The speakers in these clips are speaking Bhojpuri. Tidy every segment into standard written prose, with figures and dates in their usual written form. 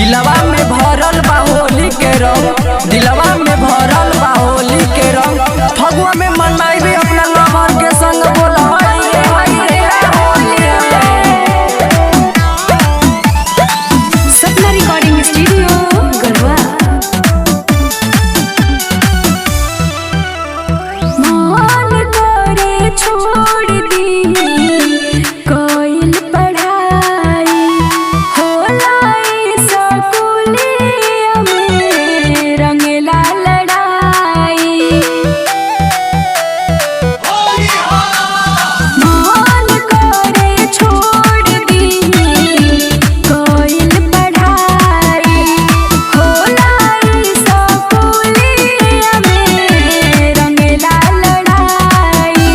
दिलवा में भरल बा होली के रंग, दिलवा में भरल बा होली के रंग। फगुआ में मनाइबे अपना लवर के संग, बोला सपना रिकॉर्डिंग स्टूडियो गढ़वा। मान करे छोड़ दी कोइल पढ़ाई, होलाई स्कूलिया में रंगला लड़ाई। मान करे छोड़ दी कोइल पढ़ाई, होलाई स्कूलिया में रंगला लड़ाई।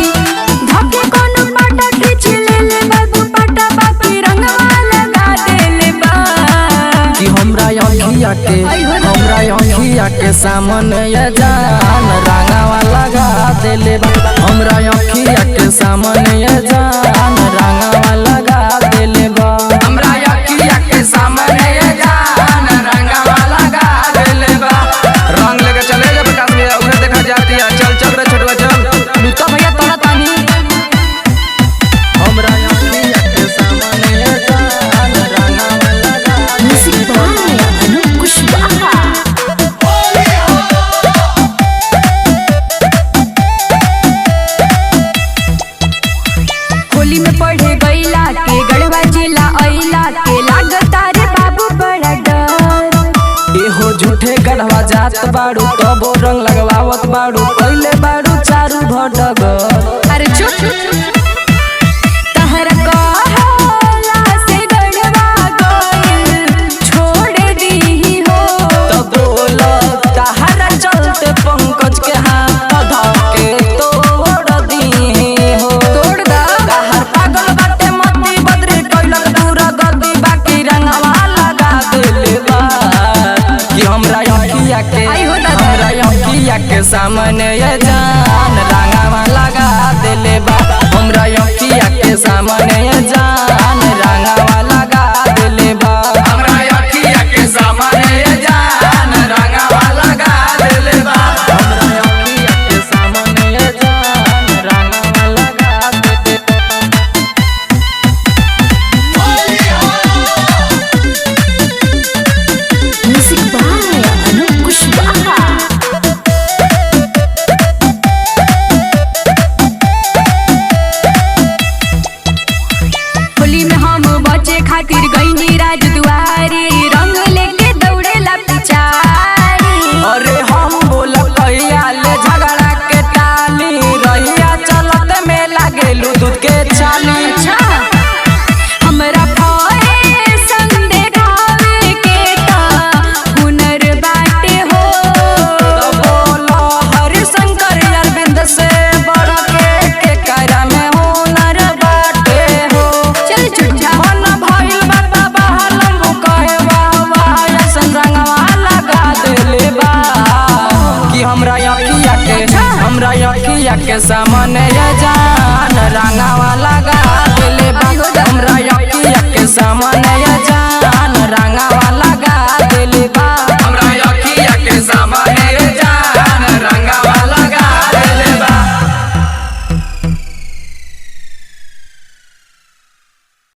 धके कोनो पाटा खींच ले बाबू पाटा, बाकी रंगवा लगा देले बा। कि हमरा अखिया के सामने ये जान रंगवा लगा देले बा। हमरा अखिया के सामने ये जान रंगवा लगा देले बा। हमरा अखिया के सामने ये जान रंगवा लगा देले बा। रंग लेके चले जा बेटा, उन्हें देखा जाती है। चल चल रे छोटवा चल, लूटा भैया तोरा तानी। हमरा अखिया के सामने ये जान रंगवा लगा म्यूजिक बाय अनूप कुशवाहा। होली में पढ़े गईला के गढ़वा जिला अइला के लागता रे बाबू बड़ा डर। एहो झूठे गढ़वा जात बाड़ू, तबो रंग लगवावत बाड़ू, पहले बाड़ू चारू भटगर। अरे चुप तहरा कहला से गढ़वा गइल छोड़ दी हो। तो बोलो तहरा चलते पंकज के हाथ धके तोड़ दी हो। तोड़ दा तहर पागल बाटे मती बदरी कइलक दूरा गदी, बाकी रंगवा लगा देले बा। कि हमरा अखिया के आई हो दादा। हमरा अखिया के सामने ये जान रंगवा लगा देले बा। हमरा अखिया के सामने ये जान रंगवा लगा देले बा। हमरा अखिया के सामने ये जान रंगवा लगा देले बा। हमरा अखिया के सामने ये जान रंगवा लगा देले बा। म्यूजिक बाय अनूप कुशवाहा। होली में हम बचे खातिर गईनी राज